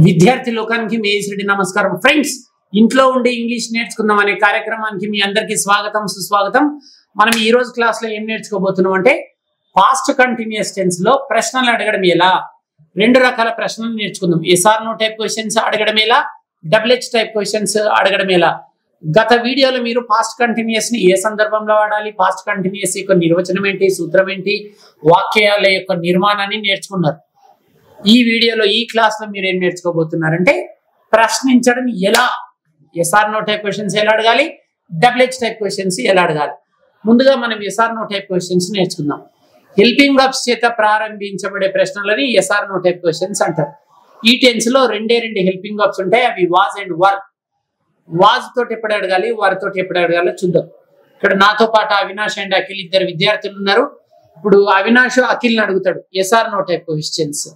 విద్యార్థి లోకానికి మీ శ్రీ నమస్కారం ఫ్రెండ్స్. ఇంట్లో ఉండి ఇంగ్లీష్ నేర్చుకుందాం అనే కార్యక్రమానికి మీ అందరికీ స్వాగతం సుస్వాగతం. మనం ఈ రోజు క్లాస్ లో ఏం నేర్చుకోబోతున్నాం అంటే పాస్ట్ కంటిన్యూస్ టెన్స్ లో ప్రశ్నలు అడగడం ఎలా, రెండు రకాల ప్రశ్నలు నేర్చుకుందాం. ఎస్ఆర్ నో టైప్ క్వశ్చన్స్ అడగడం ఎలా, డబుల్ హెచ్ టైప్ క్వశ్చన్స్ అడగడం ఎలా. గత వీడియోలో మీరు పాస్ట్ కంటిన్యూస్ ని ఏ సందర్భంలో వాడాలి, పాస్ట్ కంటిన్యూస్ యొక్క నిర్వచనం ఏంటి, సూత్రం ఏంటి, వాక్యాల యొక్క నిర్మాణాన్ని నేర్చుకున్నారు. ఈ వీడియోలో ఈ క్లాస్ లో మీరు ఏం నేర్చుకోబోతున్నారంటే ప్రశ్నించడం ఎలా, ఎస్ఆర్ నో టైప్ క్వశ్చన్స్ ఎలా అడగాలి, డబుల్ హెచ్ టైప్ క్వశ్చన్స్ ఎలా అడగాలి. ముందుగా మనం ఎస్ఆర్ నో టైప్ క్వశ్చన్స్ నేర్చుకుందాం. హెల్పింగ్ వర్బ్స్ చేత ప్రారంభించబడే ప్రశ్నలని ఎస్ఆర్ నో టైప్ క్వశ్చన్స్ అంటారు. ఈ టెన్స్ లో రెండు హెల్పింగ్ వర్బ్స్ ఉంటాయి, అవి వాజ్ అండ్ వర్. వాజ్ తోటి ఎప్పుడు అడగాలి, వర్ తోటి ఎప్పుడు అడగాలో చూద్దాం. ఇక్కడ నాతో పాటు అవినాష్ అండ్ అఖిల్ ఇద్దరు విద్యార్థులు ఉన్నారు. ఇప్పుడు అవినాష్ అఖిల్ని అడుగుతాడు ఎస్ఆర్ నో టైప్ క్వశ్చన్స్.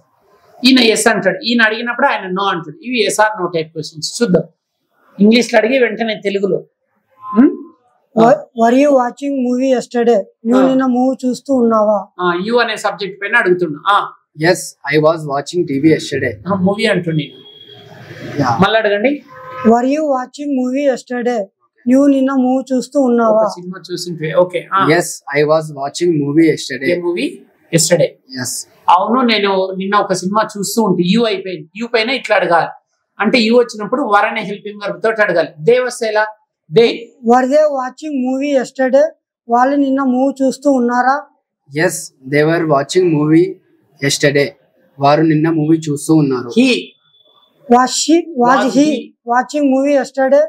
ఈయన ఎస్ అంటాడు, ఈయన అడిగినప్పుడు ఆయన నో అంటాడు. ఇవి ఎస్ఆర్ నో టైప్ క్వశ్చన్స్. చూద్దాం. ఇంగ్లీష్ లో అడిగి వెంటనే తెలుగులో. వర్ యు వాచింగ్ మూవీ యెస్టర్డే? నువ్వు నిన్న మూవీ చూస్తూ ఉన్నావా? యు అనే సబ్జెక్ట్ పైన అడుగుతున్నా. Yes, I was watching TV yesterday. Movie అంటుండే. మళ్ళీ అడగండి. Were you watching movie yesterday? నువ్వు నిన్న మూవీ చూస్తూ ఉన్నావా? సినిమా చూసింటే. Okay. Yes, I was watching movie yesterday. ఏ మూవీ? యెస్టర్డే. Yes. అవును, నేను నిన్న ఒక సినిమా చూస్తూ ఉంటే. యు అయిపోయింది. యు పైన ఇట్లా అడగాలి. అంటే యు వచ్చినప్పుడు వర్ అనే హెల్పింగ్ వర్బ్ తోటి అడగాలి. దే వస్తే ఎలా? They. Were they watching movie yesterday? వాళ్ళు నిన్న మూవీ చూస్తూ ఉన్నారా? Yes, they were watching movie yesterday. వారు నిన్న మూవీ చూస్తూ ఉన్నారు. He. Was he watching movie yesterday?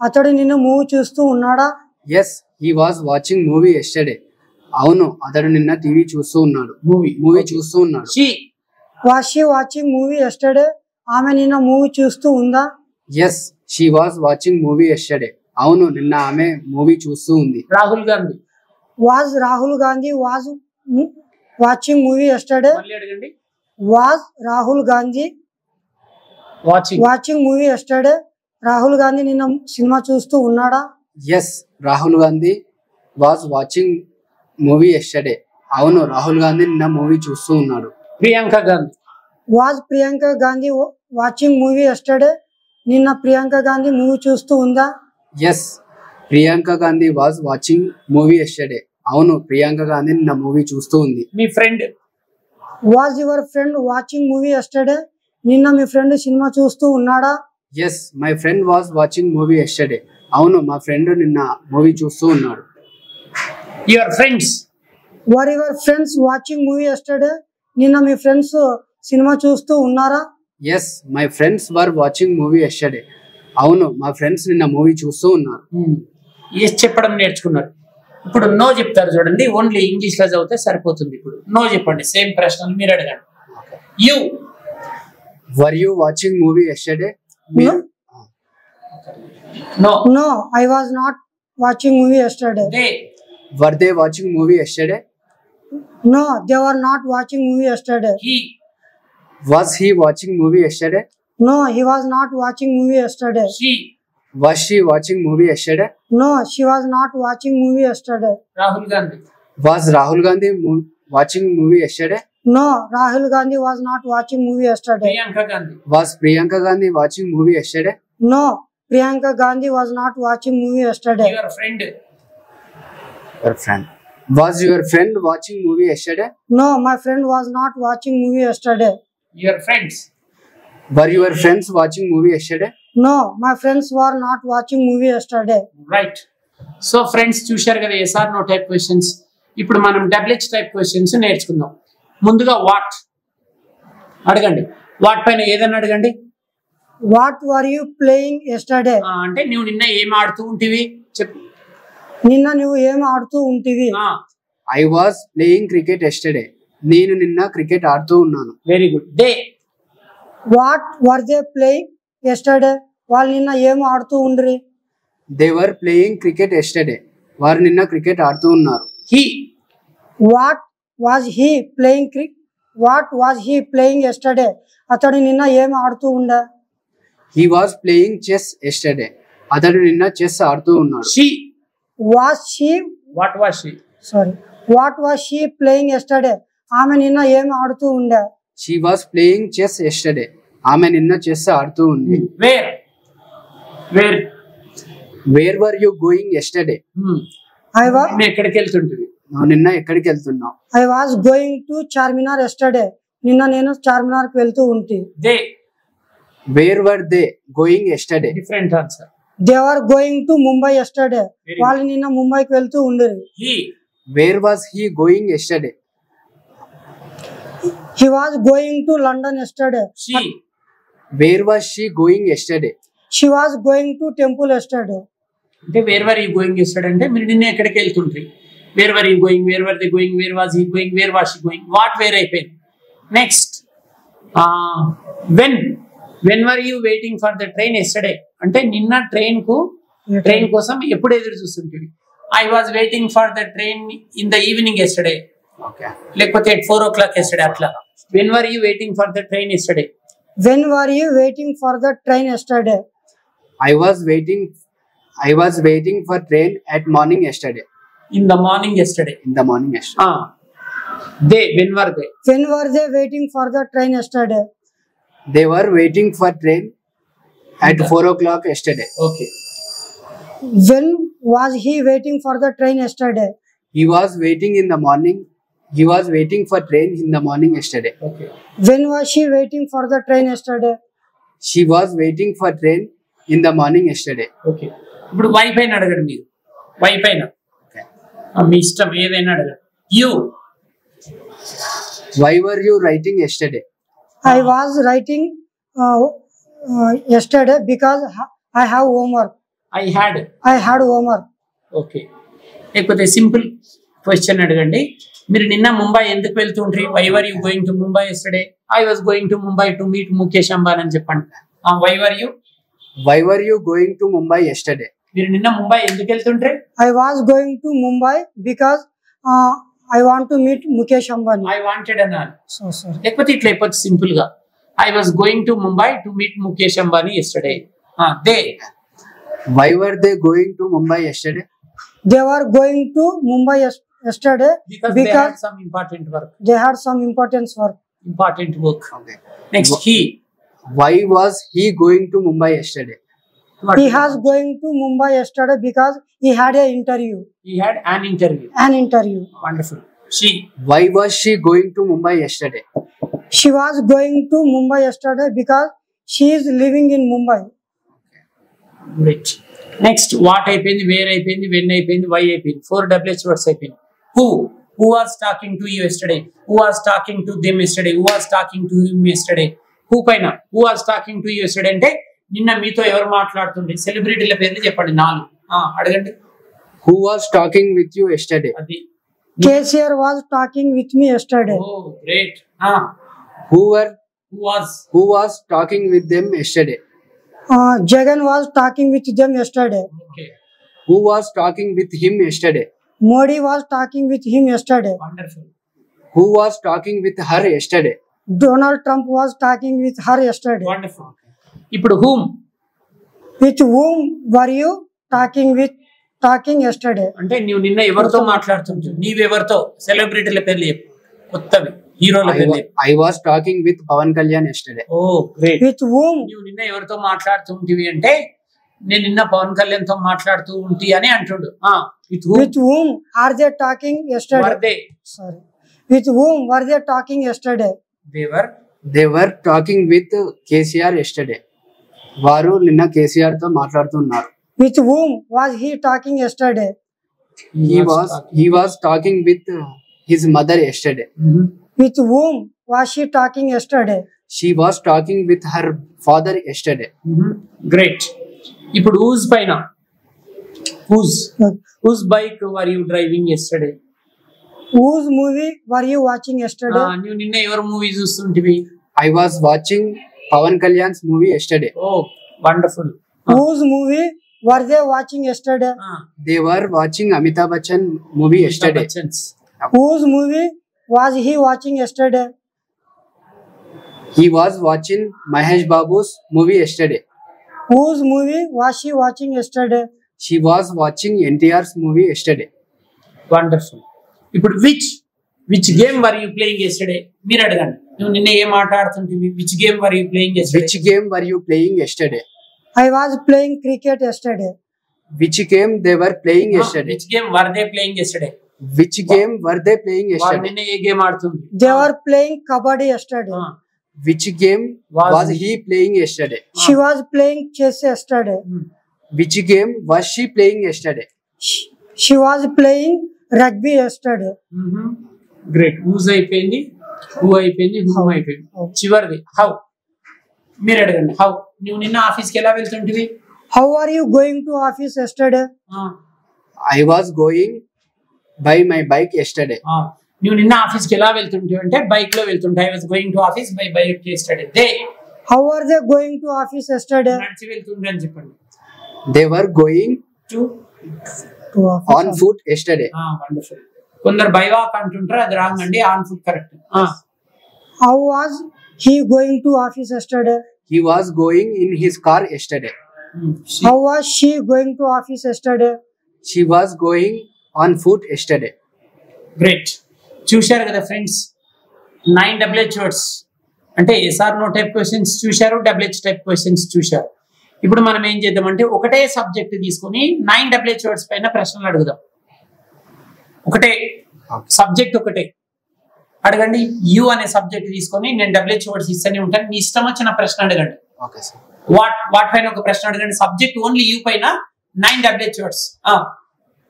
అతడు నిన్న మూవీ చూస్తూ ఉన్నాడా? Yes, he was watching movie yesterday. అవును, అతడు నిన్న టీవీ చూస్తూ ఉన్నాడు. మూవీ చూస్తూ ఉన్నాడు. She. Was she watching movie yesterday? ఆమె నిన్న మూవీ చూస్తూ ఉందా? Yes, she was watching movie yesterday. అవును, నిన్న ఆమె మూవీ చూస్తూ ఉంది. Rahul Gandhi. Was Rahul Gandhi was watching movie yesterday? మళ్ళీ అడగండి. Was Rahul Gandhi watching movie yesterday? Rahul Gandhi నిన్న సినిమా చూస్తూ ఉన్నాడా? Yes, Rahul Gandhi was watching movie yesterday. అవును, రాహుల్ గాంధీ నిన్న మూవీ చూస్తూ ఉన్నాడు. Priyanka Gandhi. Was Priyanka Gandhi watching movie yesterday? నిన్న ప్రియాంక గాంధీ మూవీ చూస్తూ ఉందా? Yes, Priyanka Gandhi was watching movie yesterday. అవును, ప్రియాంక గాంధీ నిన్న మూవీ చూస్తూ ఉంది. మీ friend. Was your friend watching movie yesterday? నిన్న మీ ఫ్రెండ్ సినిమా చూస్తూ ఉన్నాడా? Yes, my friend was watching movie yesterday. అవును, మా ఫ్రెండ్ నిన్న మూవీ చూస్తూ ఉన్నాడు. Your friends. Were your friends watching movie yesterday? నిన్న మీ ఫ్రెండ్స్ సినిమా చూస్తూ ఉన్నారా? Yes, my friends were watching movie yesterday. అవును, మా ఫ్రెండ్స్ నిన్న మూవీ చూస్తూ ఉన్నారు. ఎస్ చెప్పడం నేర్చుకున్నారు. ఇప్పుడు నో చెప్తారు చూడండి. ఓన్లీ ఇంగ్లీష్ లో చదివితే సరిపోతుంది. ఇప్పుడు నో చెప్పండి. సేమ్ ప్రశ్నలు మీరు అడగండి. You. Were you watching movie yesterday? No. No, I was not watching movie yesterday. They. Were they watching movie yesterday? No, they were not watching movie yesterday. He. Was he watching movie yesterday? No, he was not watching movie yesterday. She. Was she watching movie yesterday? No, she was not watching movie yesterday. Rahul Gandhi. Was Rahul Gandhi watching movie yesterday? No, Rahul Gandhi was not watching movie yesterday. Priyanka Gandhi. Was Priyanka Gandhi watching movie yesterday? No, Priyanka Gandhi was not watching movie yesterday. Your friend. Your friend. Was your friend watching movie yesterday? No, my friend was not watching movie yesterday. Your friends. Were your friends watching movie yesterday? No, my friends were not watching movie yesterday. Right. So friends చూశారు కదా SR no type questions. ఇప్పుడు మనం double H type questions నేర్చుకుందాం. ముందుగా what అడగండి. What పైన ఏదైనా అడగండి. What were you playing yesterday? అంటే నువ్వు నిన్న ఏం ఆడుతూ ఉంటివి చెప్పు. నిన్న నువ్వు ఏం ఆడుతూ ఉంటివి? I was playing cricket yesterday. నేను నిన్న క్రికెట్ ఆడుతూ ఉన్నాను. Very good. They. What were they playing yesterday? వాళ్ళు నిన్న ఏం ఆడుతూ ఉండ్రి? They were playing cricket yesterday. వారు నిన్న క్రికెట్ ఆడుతూ ఉన్నారు. He. What was he playing yesterday? అతడు నిన్న ఏం ఆడుతూ ఉండే? He was playing chess yesterday. అతడు నిన్న చెస్ ఆడుతూ ఉన్నాడు. She. Was she what was she playing yesterday? ఆమె నిన్న ఏం ఆడుతూ ఉండే? She was playing chess yesterday. ఆమె నిన్న చెస్ ఆడుతూ ఉంది. Where where where were you going yesterday? ఎక్కడికి వెళ్తుంటివి? నిన్న ఎక్కడికి వెళ్తున్నావు? I was going to Charminar yesterday. నిన్న నేను చార్మినార్ కి వెళ్తూ ఉంటే. They where were they going yesterday? Different answer. They are going to Mumbai yesterday. వాళ్ళు నిన్న ముంబైకి వెళ్తూ ఉండేది. He where was he going yesterday? He was going to London yesterday. She where was she going yesterday? She was going to temple yesterday. అంటే where were you going yesterday అంటే మీరు నిన్న ఎక్కడికి వెళ్తుంటారు. Where were you going, where were they going, where was he going, where was she going, what where అయిపోయింది. Next when were you waiting for the train yesterday అంటే నిన్న train కోసం ఎప్పుడు ఎదురు చూస్తుంటుంది. I was waiting for the train in the evening yesterday, లేకపోతే at 4 o'clock ఎస్టర్డే. అట్లా when were you waiting for the train yesterday? When were you waiting for the train yesterday? I was waiting for train at morning yesterday. In the morning yesterday. In the morning yesterday. When were they? When were they waiting for the train yesterday? They were waiting for train at 4 o'clock yesterday. Okay. When was he waiting for the train yesterday? He was waiting in the morning. He was waiting for train in the morning yesterday. Okay. When was she waiting for the train yesterday? She was waiting for train in the morning yesterday. Okay. ఇప్పుడు why పైన అడగండి మీరు. Why పైన మీ ఇష్టం ఏదైనా అడగండి. You. Why were you writing yesterday? I was writing yesterday because I have homework. I had homework. Okay. లేకపోతే simple question అడగండి. మీరు నిన్న ముంబై ఎందుకు వెళ్తుండ్రి? Why were you going to Mumbai yesterday? I was going to Mumbai to meet Mukesh Ambani అని చెప్పండి. Why were you going to Mumbai yesterday? మీరు నిన్న ముంబై ఎందుకు వెళ్తుండ్రి? I was going to Mumbai because I want to meet Mukesh Ambani. I wanted అన్నారు. So sorry. లేకపోతే ఇట్లా అయిపోతుంది simple గా. I was going to Mumbai to meet Mukesh Ambani yesterday. Why were they going to Mumbai yesterday? They were going to Mumbai yesterday because they had some important work. They had some important work. Okay. Next, he. Why was he going to Mumbai yesterday? He was going to Mumbai yesterday because he had an interview. He had an interview. Wonderful. She. Why was she going to Mumbai yesterday? She was going to Mumbai yesterday because she is living in Mumbai. Great. Next, what అయిపోయింది, where అయిపోయింది, when అయిపోయింది, why అయిపోయింది. 4 WH words అయిపోయింది. Who was talking to you yesterday? Who was talking to them yesterday? Who was talking to him yesterday? Who పైన who was talking to you yesterday అంటే నిన్న మీతో ఎవరు మాట్లాడుతుండే? సెలబ్రిటీల పేర్లు చెప్పండి 4. అడగండి. Who was talking with you yesterday? అది KCR was talking with me yesterday. Oh, great. Who was talking with them yesterday? Jagan was talking with them yesterday. Okay. Who was talking with him yesterday? Modi was talking with him yesterday. Wonderful. Who was talking with her yesterday? Donald Trump was talking with her yesterday. Wonderful. ఇప్పుడు whom? With whom were you talking yesterday? అంటే నువ్వు నిన్న ఎవరితో మాట్లాడుతుంటావు? నీవెవరితో? సెలబ్రిటీల పేర్లు చెప్పు, కొత్తవి హీరోల పేర్లు చెప్పు. I was talking with Pawan Kalyan yesterday. Oh, great. With whom? నువ్వు నిన్న ఎవరితో మాట్లాడుతుంటివి అంటే నేను నిన్న పవన్ కళ్యాణ్ తో మాట్లాడుతూ ఉంటి అని అంటుడు. With whom are they talking yesterday? Were they? Sorry. With whom were they talking yesterday? They were talking with KCR yesterday. వారు నిన్న కేసీఆర్ తో మాట్లాడుతున్నారు. With whom was he talking yesterday? He was talking with his mother yesterday. With whom was she talking yesterday? She was talking with her father yesterday. Great. ఇప్పుడు whose పైన whose bike were you driving yesterday? Whose movie were you watching yesterday? నువ్వు నిన్న ఎవరు movie చూస్తుంటివి? I was watching Pawan Kalyan's movie yesterday. Oh, wonderful. Whose movie were they watching yesterday? They were watching Amitabh Bachchan movie yesterday. Whose movie was he watching yesterday? He was watching Mahesh Babu's movie yesterday. Whose movie was she watching yesterday? She was watching NTR's movie yesterday. Wonderful. ఇప్పుడు which game were you playing yesterday? మీరు అడగండి. నువ్వు నిన్న ఏం ఆడుతుంటివి? Which game were you playing Which game were you playing yesterday? I was playing cricket yesterday. Which game they were playing yesterday? Which game were they playing yesterday? Which game were they playing వాళ్ళు yesterday? నిన్న ఏ game ఆడుతుంది? They were playing kabaddi yesterday. Which game was he playing yesterday? She was playing chess yesterday. Which game was she playing yesterday? She was playing rugby yesterday. Great. Whose అయిపోయింది, who అయిపోయింది, whom అయిపోయింది. చివరిది how. మీరు అడగండి how. నువ్వు నిన్న ఆఫీస్కి ఎలా వెళ్తుంటివి? How are you going to office yesterday? I was going by my bike yesterday. నువ్వు నిన్న ఆఫీస్కి ఎలా వెళ్తుంటివి అంటే బైక్ లో వెళ్తుంటా. I was going to office by bike yesterday. They How are they going to office yesterday? నడిచి వెళ్తుండ్రు అని చెప్పండి. They were going to To office. on foot yesterday. Wonderful. కొందరు బై వాక్ అంటుంటారు, అది రాంగ్ అండి. On foot correct. How was he going to office yesterday? He was going in his car yesterday. How was she going to office yesterday? She was going on foot yesterday. Great. చూశారు కదా friends, 9 WH words అంటే SR no type questions చూశారు, WH type questions చూశారు. ఇప్పుడు మనం ఏం చేద్దామంటే ఒకటే సబ్జెక్ట్ తీసుకొని 9 WH వర్డ్స్ పైన ప్రశ్నలు అడుగుదాం. ఒకటే సబ్జెక్ట్ ఒకటే అడగండి. యు అనే సబ్జెక్ట్ తీసుకొని నేను WH వర్డ్స్ ఇస్తూనే ఉంటాను. మీ ఇష్టం వచ్చిన ప్రశ్న అడగండి. Okay, sir. వాట్ పైన ఒక ప్రశ్న అడగండి. సబ్జెక్ట్ ఓన్లీ యు పైన 9 WH words.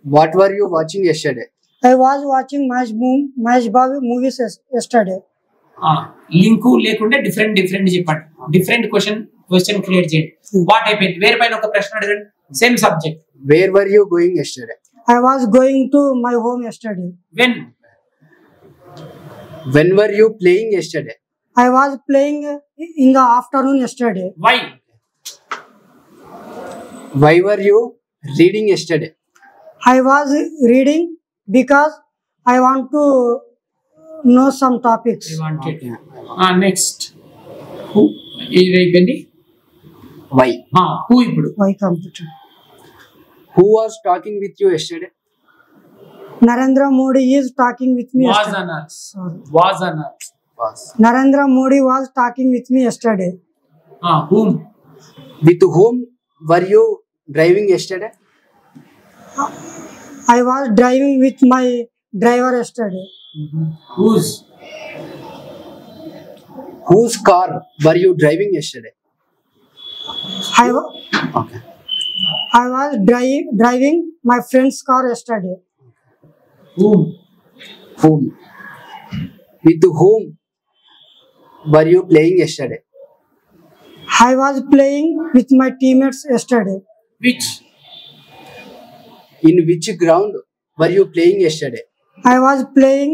What were you watching yesterday? I was watching Mahesh Babu movies yesterday. Link లేకుండా డిఫరెంట్ చెప్పండి. డిఫరెంట్ క్వశ్చన్ క్రియేట్ చేయండి. వాట్ అయిపోయింది. వేరే పైన ఒక ప్రశ్న అడగండి. Same subject. Where were you going yesterday? I was going to my home yesterday. When were you playing yesterday? I was playing in the afternoon yesterday. Why were you reading yesterday? I was reading because I want to know some topics. Next who అయిపోయింది. Why? Who ఇప్పుడు Why computer? Who was talking with you yesterday? Narendra Modi is talking with me was yesterday. anas. Sorry. Was anas. Was. Narendra Modi was talking with me yesterday. Whom? With whom were you driving yesterday? I was driving with my driver yesterday. Whose car were you driving yesterday? Okay. I was driving my friend's car yesterday. Whom? With whom were you playing yesterday? I was playing with my teammates yesterday. Which? In which ground were you playing yesterday? I was playing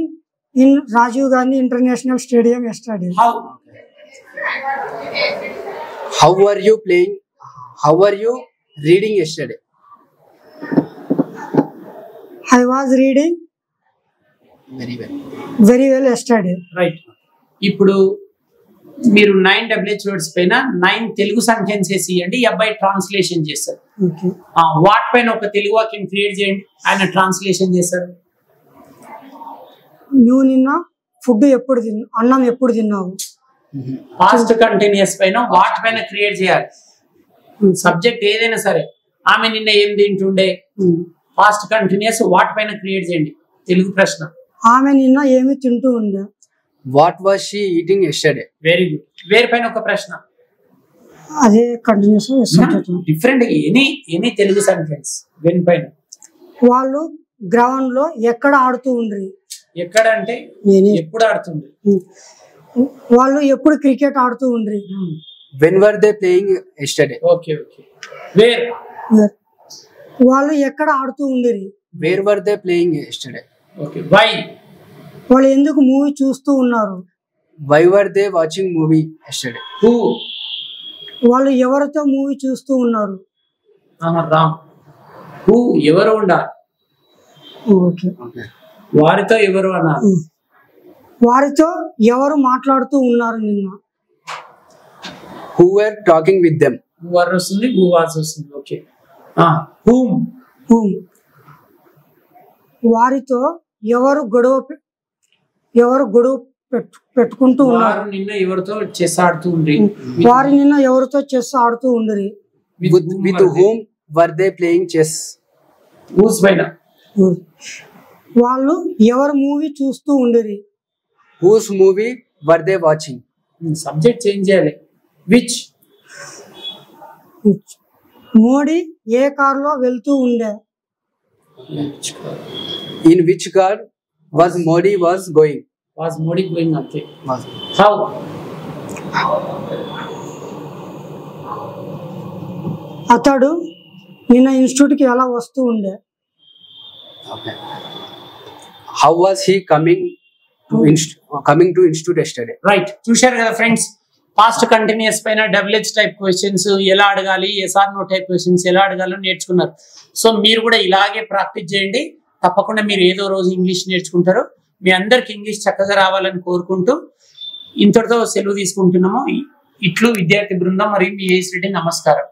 in Rajiv Gandhi International Stadium yesterday. How were you playing? How were you reading yesterday? I was reading very well yesterday. Right. ఇప్పుడు మీరు 9 WH words పైన 9 Telugu sentences ఇవ్వండి. ఈ అబ్బాయి translation చేస్తారు. What పైన ఒక తెలుగు వాక్యం క్రియేట్ చేయండి. ఆయన ట్రాన్స్లేషన్ చేస్తారు. నువ్వు నిన్న ఫుడ్ ఎప్పుడు అన్నం ఎప్పుడు తిన్నావు? పాస్ట్ కంటిన్యూస్ పైన వాట్ పైన క్రియేట్ చేయాలి. సబ్జెక్ట్ ఏదైనా సరే. ఆమె నిన్న ఏం తింటుండే. పాస్ట్ కంటిన్యూస్ వాట్ పైన క్రియేట్ చేయండి. తెలుగు ప్రశ్న. ఆమె నిన్న ఏమి తింటూ ఉండే. What was she eating yesterday? Very good. వేరే పైన ఒక ప్రశ్న. అదే continuous different any Telugu sentence when పైన. వాళ్ళు గ్రౌండ్ లో ఎక్కడ ఆడుతూ ఉండ్రి. ఎక్కడ అంటే ఎప్పుడు ఆడుతుండ్రి. వాళ్ళు ఎప్పుడు క్రికెట్ ఆడుతూ ఉండ్రి. When were they playing yesterday? Okay. Where వాళ్ళు ఎక్కడ ఆడుతూ ఉండిరి. Where were they playing yesterday? Okay. Why వాళ్ళు ఎందుకు మూవీ చూస్తూ ఉన్నారు. Why were they watching movie yesterday? Who వాళ్ళు ఎవరితో మూవీ చూస్తూ ఉన్నారు. రామ్. హూ ఎవరు ఉండాలి. ఓకే. వారితో ఎవరు అన్నారు. వారితో ఎవరు మాట్లాడుతూ ఉన్నారు నిన్న. Who were talking with them? Who are వస్తుంది, హూ వాస్ వస్తుంది. ఓకే. హూమ్. వారితో ఎవరు గొడవ పెట్టుకుంటూ ఉన్నారు. వారు నిన్న ఎవరితో చెస్ ఆడుతూ ఉండ్రి. వారి నిన్న ఎవరితో చెస్ ఆడుతూ ఉండిరి. With whom were they playing chess? Whose పైన వాళ్ళు ఎవరు మూవీ చూస్తూ ఉండిరి. Whose movie were they watching? Subject change చేయాలి. విచ్ మోడీ ఏ కారులో వెళ్తూ ఉండే. In which car was Modi was going? Was Modi going అంతే. Was. హౌ అతడు నిన్న ఇన్స్టిట్యూట్ కి ఎలా వస్తూ ఉండే. Okay. How was he coming to institute yesterday? Right. చూశారు కదా ఫ్రెండ్స్, పాస్ట్ కంటిన్యూస్ పైన డబ్ల్యూహెచ్ టైప్ క్వశ్చన్స్ ఎలా అడగాలి, ఎస్ఆర్ నో టైప్ క్వశ్చన్స్ ఎలా అడగాలో నేర్చుకున్నారు. సో మీరు కూడా ఇలాగే ప్రాక్టీస్ చేయండి. తప్పకుండా మీరు ఏదో రోజు ఇంగ్లీష్ నేర్చుకుంటారు. మీ అందరికి ఇంగ్లీష్ చక్కగా రావాలని కోరుకుంటూ ఇంతటితో సెలవు తీసుకుంటున్నాము. ఇట్లు విద్యార్థి బృందం మరియు మీ ఏఎస్ రెడ్డి. నమస్కారం.